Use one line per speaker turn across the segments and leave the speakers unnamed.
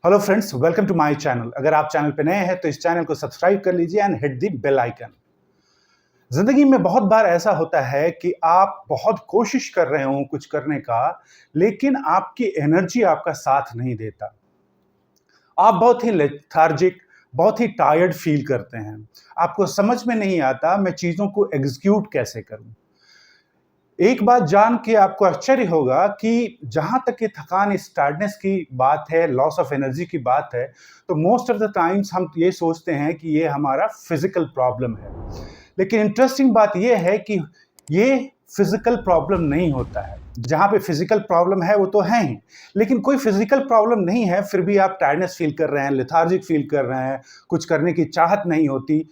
Hello friends, welcome to my channel. अगर आप channel पे नए हैं तो इस चैनल को सब्सक्राइब कर लीजिए and hit the bell icon. जिंदगी में बहुत बार ऐसा होता है कि आप बहुत कोशिश कर रहे हो कुछ करने का, लेकिन आपकी एनर्जी आपका साथ नहीं देता। आप बहुत ही लेथार्जिक, बहुत ही टायर्ड फील करते हैं। आपको समझ में नहीं आता मैं चीजों को एग्जीक्यूट कैसे करूं। एक बात जान के आपको आश्चर्य होगा कि जहां तक ये थकान, इस टायर्डनेस की बात है, लॉस ऑफ एनर्जी की बात है, तो मोस्ट ऑफ द टाइम्स हम ये सोचते हैं कि ये हमारा फिजिकल प्रॉब्लम है। लेकिन इंटरेस्टिंग बात ये है कि ये फिजिकल प्रॉब्लम नहीं होता है। जहां पे फिजिकल प्रॉब्लम है वो तो है ही, लेकिन कोई फिजिकल प्रॉब्लम नहीं है फिर भी आप टायर्डनेस फील कर रहे हैं, लेथार्जिक फील कर रहे हैं, कुछ करने की चाहत नहीं होती।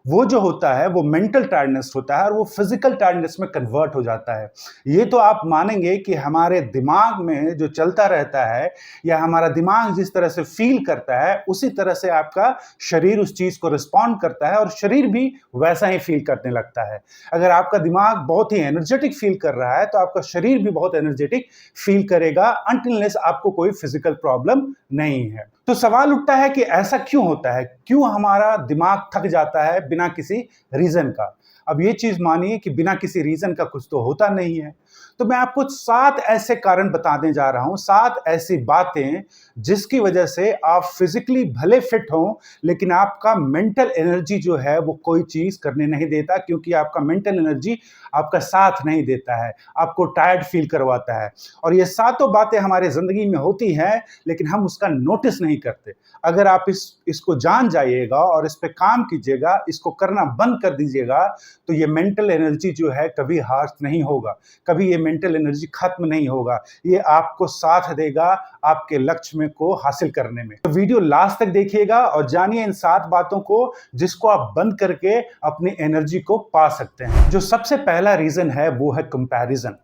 वो जो होता है वो मेंटल टायर्डनेस होता है और वो फिजिकल टायर्डनेस में कन्वर्ट हो जाता है। ये तो आप मानेंगे कि हमारे दिमाग में जो चलता रहता है या हमारा दिमाग जिस तरह से फील करता है उसी तरह से आपका शरीर उस चीज को रिस्पॉन्ड करता है और शरीर भी वैसा ही फील करने लगता है। अगर आपका दिमाग बहुत ही एनर्जेटिक फील कर रहा है तो आपका शरीर भी बहुत एनर्जेटिक फील करेगा, अनटिल आपको कोई फिजिकल प्रॉब्लम नहीं है। तो सवाल उठता है कि ऐसा क्यों होता है, क्यों हमारा दिमाग थक जाता है बिना किसी रीजन का। अब ये चीज मानिए कि बिना किसी रीजन का कुछ तो होता नहीं है। तो मैं आपको 7 ऐसे कारण बताने जा रहा हूं, 7 ऐसी बातें जिसकी वजह से आप फिजिकली भले फिट हो लेकिन आपका मेंटल एनर्जी जो है वो कोई चीज करने नहीं देता, क्योंकि आपका मेंटल एनर्जी आपका साथ नहीं देता है, आपको टायर्ड फील करवाता है। और ये सातों बातें हमारे जिंदगी में होती हैं लेकिन हम उसका नोटिस नहीं करते। अगर आप इसको जान जाइएगा और इस पे काम कीजिएगा, इसको करना बंद कर दीजिएगा, तो ये मेंटल एनर्जी जो है कभी हार्ट नहीं होगा, कभी ये मेंटल एनर्जी खत्म नहीं होगा। ये आपको साथ देगा आपके लक्ष्य में को हासिल करने में। तो वीडियो लास्ट तक देखिएगा और जानिए इन 7 बातों को जिसको आप बंद करके अपनी एनर्जी को पा सकते हैं। जो सबसे पहला रीजन है वो है कंपैरिजन।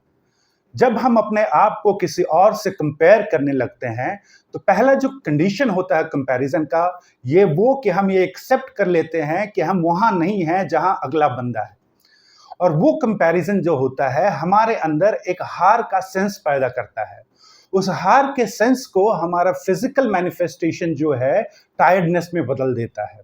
जब हम अपने आप को किसी और से कंपेयर करने लगते हैं तो पहला जो कंडीशन होता है कंपैरिजन का, ये वो कि हम ये एक्सेप्ट कर लेते हैं कि हम वहां नहीं हैं जहां अगला बंदा है। और वो कंपैरिजन जो होता है हमारे अंदर एक हार का सेंस पैदा करता है। उस हार के सेंस को हमारा फिजिकल मैनिफेस्टेशन जो है टायर्डनेस में बदल देता है।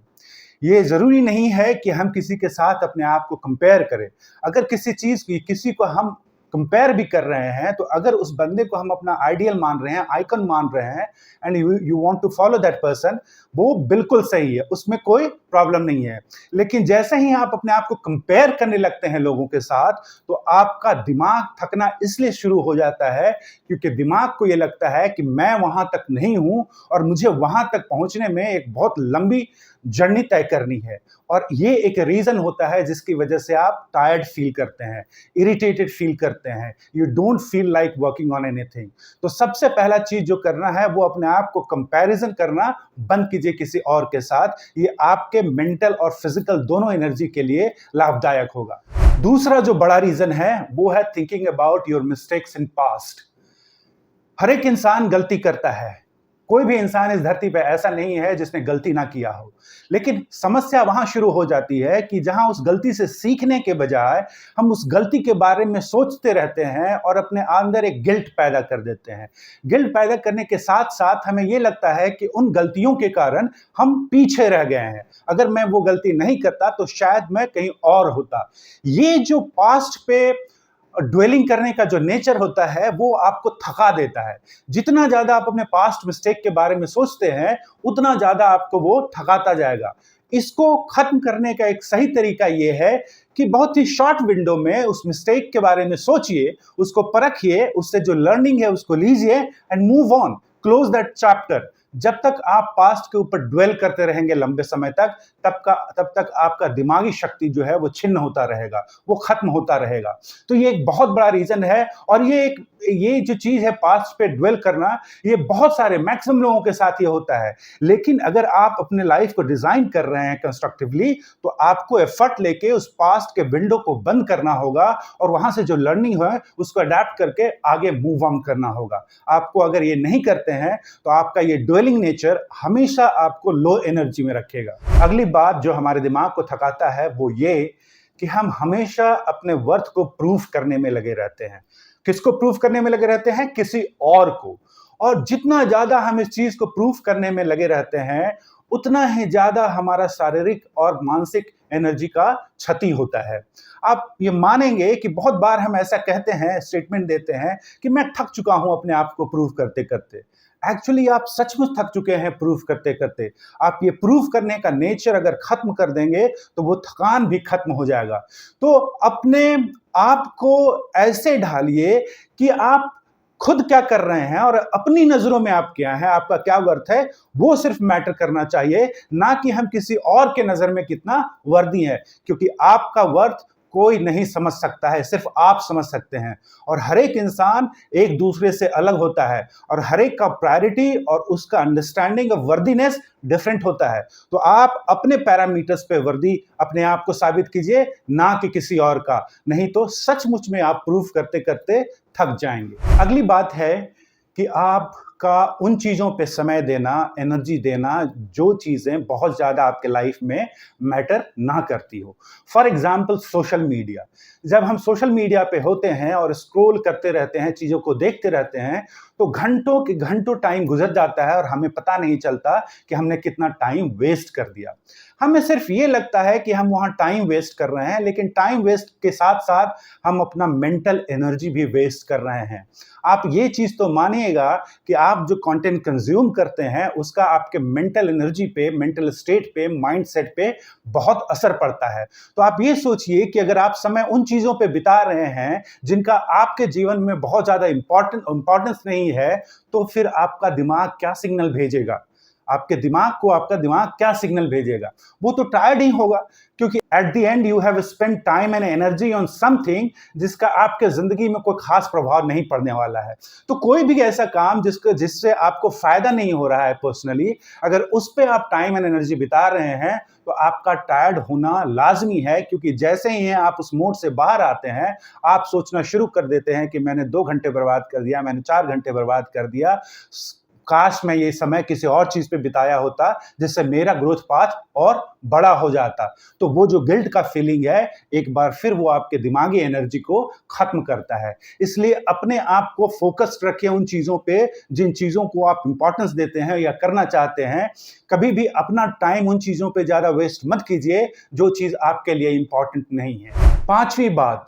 ये जरूरी नहीं है कि हम किसी के साथ अपने आप को कंपेयर करें। अगर किसी चीज की किसी को हम कंपेयर भी कर रहे हैं तो अगर उस बंदे को हम अपना आइडियल मान रहे हैं, आइकन मान रहे हैं and you want to follow that person, वो बिल्कुल सही है, उसमें कोई प्रॉब्लम नहीं है। लेकिन जैसे ही आप अपने आप को कंपेयर करने लगते हैं लोगों के साथ तो आपका दिमाग थकना इसलिए शुरू हो जाता है क्योंकि दिमाग को ये लगता है कि मैं वहां तक नहीं हूं और मुझे वहां तक पहुंचने में एक बहुत लंबी जर्नी तय करनी है। और ये एक रीजन होता है जिसकी वजह से आप टायर्ड फील करते हैं, इरिटेटेड फील करते हैं, you don't feel like working on anything. तो सबसे पहला चीज जो करना है वो अपने आप को कंपैरिजन करना बंद कीजिए किसी और के साथ। ये आपके मेंटल और फिजिकल दोनों एनर्जी के लिए लाभदायक होगा। दूसरा जो बड़ा रीजन है वो है thinking about your mistakes in past. हर एक इंसान गलती करता है, कोई भी इंसान इस धरती पर ऐसा नहीं है जिसने गलती ना किया हो। लेकिन समस्या वहां शुरू हो जाती है कि जहां उस गलती से सीखने के बजाय हम उस गलती के बारे में सोचते रहते हैं और अपने अंदर एक गिल्ट पैदा कर देते हैं। गिल्ट पैदा करने के साथ साथ हमें यह लगता है कि उन गलतियों के कारण हम पीछे रह गए हैं, अगर मैं वो गलती नहीं करता तो शायद मैं कहीं और होता। ये जो पास्ट पे ड्वेलिंग करने का जो नेचर होता है वो आपको थका देता है। जितना ज्यादा आप अपने पास्ट मिस्टेक के बारे में सोचते हैं उतना ज्यादा आपको वो थकाता जाएगा। इसको खत्म करने का एक सही तरीका ये है कि बहुत ही शॉर्ट विंडो में उस मिस्टेक के बारे में सोचिए, उसको परखिए, उससे जो लर्निंग है उसको लीजिए and move on, close that chapter. जब तक आप पास्ट के ऊपर ड्वेल करते रहेंगे लंबे समय तक, तब तक आपका दिमागी शक्ति जो है वो छिन्न होता रहेगा, वो खत्म होता रहेगा। तो ये एक बहुत बड़ा रीजन है। और ये जो चीज है पास्ट पे ड्वेल करना, ये बहुत सारे मैक्सिमम लोगों के साथ ये होता है। लेकिन अगर आप अपने लाइफ को डिजाइन कर रहे हैं कंस्ट्रक्टिवली तो आपको एफर्ट लेके उस पास्ट के विंडो को बंद करना होगा और वहां से जो लर्निंग है उसको अडेप्ट करके आगे मूव ऑन करना होगा। आपको अगर ये नहीं करते हैं तो आपका ये ड्वेलिंग नेचर हमेशा आपको लो एनर्जी में रखेगा। अगली बात जो हमारे दिमाग को थकाता है वो ये कि हम हमेशा अपने वर्थ को प्रूफ करने में लगे रहते हैं। किसको प्रूफ करने में लगे रहते हैं? किसी और को। और जितना ज़्यादा हम इस चीज़ को प्रूफ करने में लगे रहते हैं, उतना ही ज़्यादा हमारा शारीरिक और मानसिक एनर्जी का क्षति होता है। आप ये मानेंगे कि बहुत बार हम ऐसा कहते हैं, स्टेटमेंट देते हैं कि मैं थक चुका हूँ अपने आप को प्रूफ करते-करते। एक्चुअली आप सचमुच थक चुके हैं प्रूफ करते-करते। आप ये प्रूफ करने का नेचर अगर खत्म कर देंगे, तो वो थकान भी खत्म हो जाएगा। तो अपने आप को ऐसे ढालिए कि आप खुद क्या कर रहे हैं और अपनी नज़रों में आप क्या हैं, आपका क्या वर्थ है, वो सिर्फ मैटर करना चाहिए, ना कि हम किसी और के नज़र में कितना वर्दी हैं। क्योंकि आपका वर्थ कोई नहीं समझ सकता है, सिर्फ आप समझ सकते हैं। और हर एक इंसान एक दूसरे से अलग होता है और हर एक का प्रायोरिटी और उसका अंडरस्टैंडिंग ऑफ वर्दीनेस डिफरेंट होता है। तो आप अपने पैरामीटर्स पे वर्दी अपने आप को साबित कीजिए, ना कि किसी और का। नहीं तो सचमुच में आप प्रूफ करते-करते थक जाएंगे। अगली बात है कि आपका उन चीज़ों पे समय देना, एनर्जी देना, जो चीज़ें बहुत ज़्यादा आपके लाइफ में मैटर ना करती हो। For example social media. जब हम सोशल मीडिया पे होते हैं और स्क्रॉल करते रहते हैं, चीज़ों को देखते रहते हैं, तो घंटों के घंटों टाइम गुजर जाता है और हमें पता नहीं चलता कि हमने कितना टाइम वेस्ट कर दिया। हमें सिर्फ ये लगता है कि हम वहाँ टाइम वेस्ट कर रहे हैं, लेकिन टाइम वेस्ट के साथ-साथ हम अपना मेंटल एनर्जी भी वेस्ट कर रहे हैं। आप ये चीज़ तो मानिएगा कि आप जो कंटेंट कंज्यूम करते हैं, उसका आपके मेंटल एनर्जी पे, मेंटल स्टेट पे, माइंडसेट पे बहुत असर पड़ता है। तो आप ये सोचिए कि अगर आप समय उन चीज़ों पे बिता रहे हैं, जिनका आपके जीवन में बहुत ज़्यादा इम्पोर्टेंस नहीं है, तो फिर आपका दिमाग क्या सिग्नल भेजेगा? आपके दिमाग को आपका दिमाग क्या सिग्नल भेजेगा? वो तो टायर्ड ही होगा, क्योंकि at the end you have spent time and energy on something जिसका आपके जिंदगी में कोई खास प्रभाव नहीं पड़ने वाला है। तो कोई भी ऐसा काम जिससे आपको फायदा नहीं हो रहा है पर्सनली, अगर उस पे आप टाइम एंड एनर्जी बिता रहे हैं, तो आपका टायर्ड होना लाजमी है। क्योंकि जैसे ही आप उस मोड से बाहर आते हैं, आप सोचना शुरू कर देते हैं कि मैंने 2 घंटे बर्बाद कर दिया, मैंने 4 घंटे बर्बाद कर दिया, काश मैं ये समय किसी और चीज पे बिताया होता जिससे मेरा ग्रोथ पाथ और बड़ा हो जाता। तो वो जो गिल्ट का फीलिंग है, एक बार फिर वो आपके दिमागी एनर्जी को खत्म करता है। इसलिए अपने आप को फोकस्ड रखिए उन चीजों पे जिन चीजों को आप इंपॉर्टेंस देते हैं या करना चाहते हैं। कभी भी अपना टाइम उन चीजों पे ज्यादा वेस्ट मत कीजिए जो चीज आपके लिए इंपॉर्टेंट नहीं है। 5वीं बात,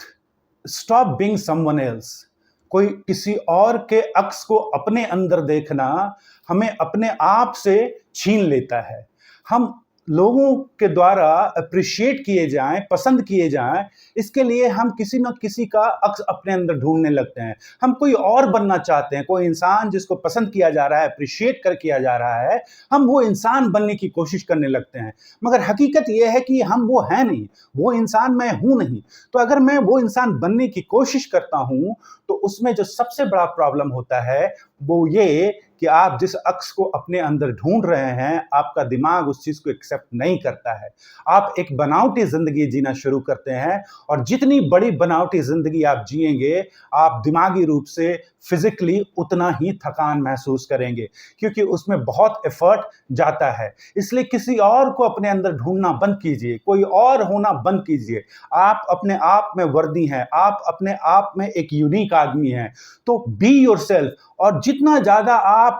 स्टॉप बीइंग समवन एल्स। कोई किसी और के अक्स को अपने अंदर देखना हमें अपने आप से छीन लेता है। हम लोगों के द्वारा अप्रिशिएट किए जाएं, पसंद किए जाएं, इसके लिए हम किसी न किसी का अक्स अपने अंदर ढूंढने लगते हैं। हम कोई और बनना चाहते हैं, कोई इंसान जिसको पसंद किया जा रहा है, अप्रिशिएट कर किया जा रहा है, हम वो इंसान बनने की कोशिश करने लगते हैं। मगर हकीकत ये है कि हम वो हैं नहीं, वो इंसान मैं हूं नहीं। तो अगर मैं वो इंसान बनने की कोशिश करता हूं, तो उसमें जो सबसे बड़ा प्रॉब्लम होता है वो ये कि आप जिस अक्स को अपने अंदर ढूंढ रहे हैं, आपका दिमाग उस चीज को एक्सेप्ट नहीं करता है। आप एक बनावटी जिंदगी जीना शुरू करते हैं और जितनी बड़ी बनावटी जिंदगी आप जिएंगे, आप दिमागी रूप से, फिजिकली उतना ही थकान महसूस करेंगे, क्योंकि उसमें बहुत एफर्ट जाता है। इसलिए किसी और को अपने अंदर ढूंढना बंद कीजिए, कोई और होना बंद कीजिए। आप अपने आप में वर्दी हैं, आप अपने आप में एक यूनिक आदमी हैं। तो बी योरसेल्फ, और जितना ज्यादा आप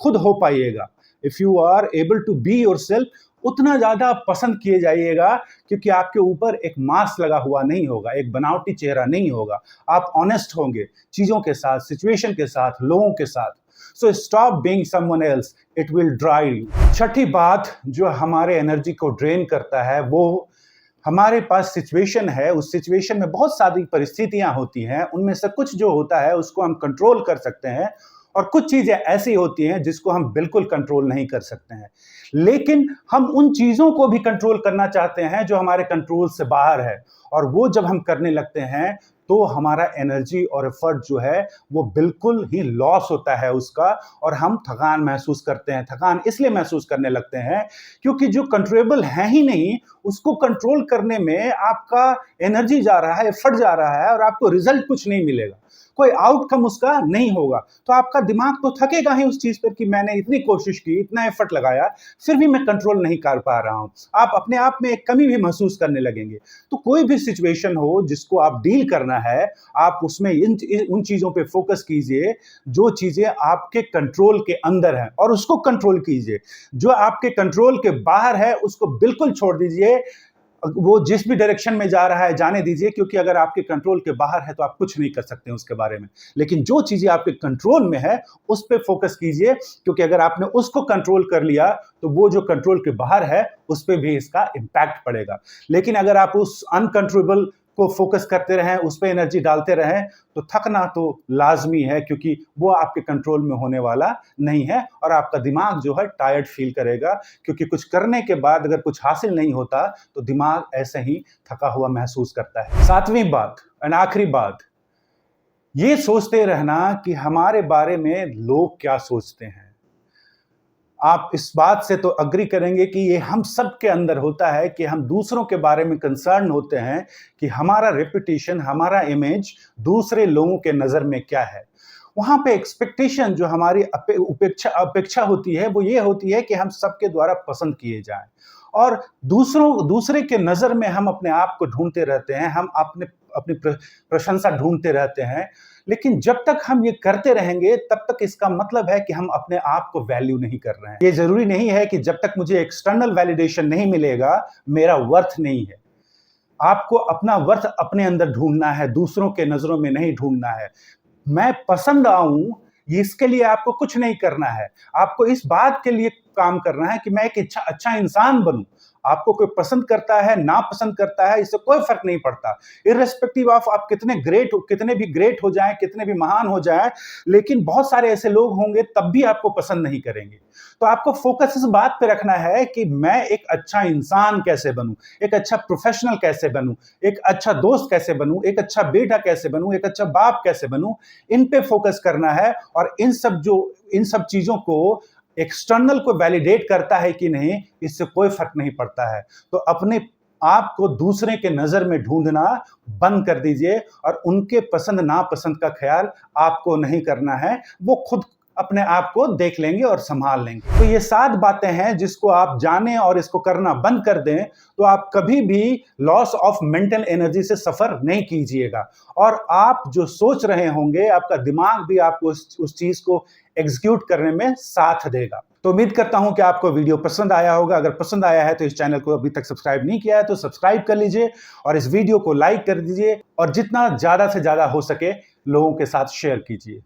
खुद हो पाइएगा, if you are able to be yourself, उतना ज्यादा पसंद किए जाइएगा, क्योंकि आपके ऊपर एक मास्क लगा हुआ नहीं होगा, एक बनावटी चेहरा नहीं होगा। आप ऑनेस्ट होंगे चीजों के साथ, सिचुएशन के साथ, लोगों के साथ। So stop being someone else, it will drive you. छठी बात जो हमारे एनर्जी को ड्रेन करता है, वो हमारे पास सिचुएशन है। उस सिचुएशन में बहुत सारी परिस्थितियां होती हैं, उनमें से कुछ जो होता है उसको हम कंट्रोल कर सकते हैं, और कुछ चीजें ऐसी होती हैं जिसको हम बिल्कुल कंट्रोल नहीं कर सकते हैं। लेकिन हम उन चीजों को भी कंट्रोल करना चाहते हैं जो हमारे कंट्रोल से बाहर है, और वो जब हम करने लगते हैं तो हमारा एनर्जी और एफर्ट जो है वो बिल्कुल ही लॉस होता है उसका, और हम थकान महसूस करते हैं। थकान इसलिए महसूस करने लगते हैं क्योंकि जो कंट्रोलेबल है ही नहीं, उसको कंट्रोल करने में आपका एनर्जी जा रहा है, एफर्ट जा रहा है, और आपको रिजल्ट कुछ नहीं मिलेगा। कोई आउटकम उसका नहीं होगा। तो आपका दिमाग तो थकेगा ही उस चीज पर कि मैंने इतनी कोशिश की, इतना एफर्ट लगाया, फिर भी मैं कंट्रोल नहीं कर पा रहा हूं। आप अपने आप में एक कमी भी महसूस करने लगेंगे। तो कोई भी सिचुएशन हो जिसको आप डील करना है, आप उसमें उन चीजों पे फोकस कीजिए जो चीजें आपके कंट्रोल के अंदर हैं, और उसको कंट्रोल कीजिए। जो आपके कंट्रोल के बाहर है उसको बिल्कुल छोड़ दीजिए। वो जिस भी डायरेक्शन में जा रहा है जाने दीजिए, क्योंकि अगर आपके कंट्रोल के बाहर है तो आप कुछ नहीं कर सकते उसके बारे में। लेकिन जो चीजें आपके कंट्रोल में है उस पर फोकस कीजिए, क्योंकि अगर आपने उसको कंट्रोल कर लिया तो वो जो कंट्रोल के बाहर है उस पर भी इसका इम्पैक्ट पड़ेगा। लेकिन अगर आप उस अनकंट्रोलेबल को फोकस करते रहें, उस पर एनर्जी डालते रहें, तो थकना तो लाजमी है, क्योंकि वो आपके कंट्रोल में होने वाला नहीं है। और आपका दिमाग जो है टायर्ड फील करेगा, क्योंकि कुछ करने के बाद अगर कुछ हासिल नहीं होता तो दिमाग ऐसे ही थका हुआ महसूस करता है। सातवीं बात और आखिरी बात, ये सोचते रहना कि हमारे बारे में लोग क्या सोचते हैं। आप इस बात से तो अग्री करेंगे कि ये हम सब के अंदर होता है कि हम दूसरों के बारे में कंसर्न होते हैं कि हमारा रेपुटेशन, हमारा इमेज दूसरे लोगों के नज़र में क्या है। वहाँ पे एक्सपेक्टेशन जो हमारी अपेक्षा होती है वो ये होती है कि हम सबके द्वारा पसंद किए जाएं, और दूसरे के नज़र में हम अपने आप को ढूंढते रहते हैं, हम अपनी प्रशंसा ढूंढते रहते हैं। लेकिन जब तक हम ये करते रहेंगे तब तक इसका मतलब है कि हम अपने आप को वैल्यू नहीं कर रहे हैं। ये जरूरी नहीं है कि जब तक मुझे एक्सटर्नल वैलिडेशन नहीं मिलेगा मेरा वर्थ नहीं है। आपको अपना वर्थ अपने अंदर ढूंढना है, दूसरों के नजरों में नहीं ढूंढना है। मैं पसंद आऊं, इसके लिए आपको कुछ नहीं करना है। आपको इस बात के लिए काम करना है कि मैं एक अच्छा इंसान बनूं। आपको कोई पसंद करता है, ना पसंद करता है, इससे कोई फर्क नहीं पड़ता। इर्रेस्पेक्टिव ऑफ आप कितने भी ग्रेट हो जाएं, कितने भी महान हो जाएं, लेकिन बहुत सारे ऐसे लोग होंगे तब भी आपको पसंद नहीं करेंगे। तो आपको फोकस इस बात पे रखना है कि मैं एक अच्छा इंसान कैसे बनूं, एक अच्छा प्रोफेशनल कैसे बनूं, एक अच्छा दोस्त कैसे बनूं, एक अच्छा बेटा कैसे बनूं, एक अच्छा बाप कैसे बनूं। इन पे फोकस करना है, और इन सब चीजों को एक्सटर्नल को वैलिडेट करता है कि नहीं, इससे कोई फर्क नहीं पड़ता है। तो अपने आप को दूसरे के नजर में ढूंढना बंद कर दीजिए, और उनके पसंद नापसंद का ख्याल आपको नहीं करना है। वो खुद अपने आप को देख लेंगे और संभाल लेंगे। तो ये 7 बातें हैं जिसको आप जानें और इसको करना बंद कर दें, तो आप कभी भी लॉस ऑफ मेंटल एनर्जी से सफर नहीं कीजिएगा। और आप जो सोच रहे होंगे, आपका दिमाग भी आपको उस चीज को एग्जीक्यूट करने में साथ देगा। तो उम्मीद करता हूं कि आपको वीडियो पसंद आया होगा। अगर पसंद आया है तो इस चैनल को अभी तक सब्सक्राइब नहीं किया है तो सब्सक्राइब कर लीजिए, और इस वीडियो को लाइक कर दीजिए, और जितना ज्यादा से ज्यादा हो सके लोगों के साथ शेयर कीजिए।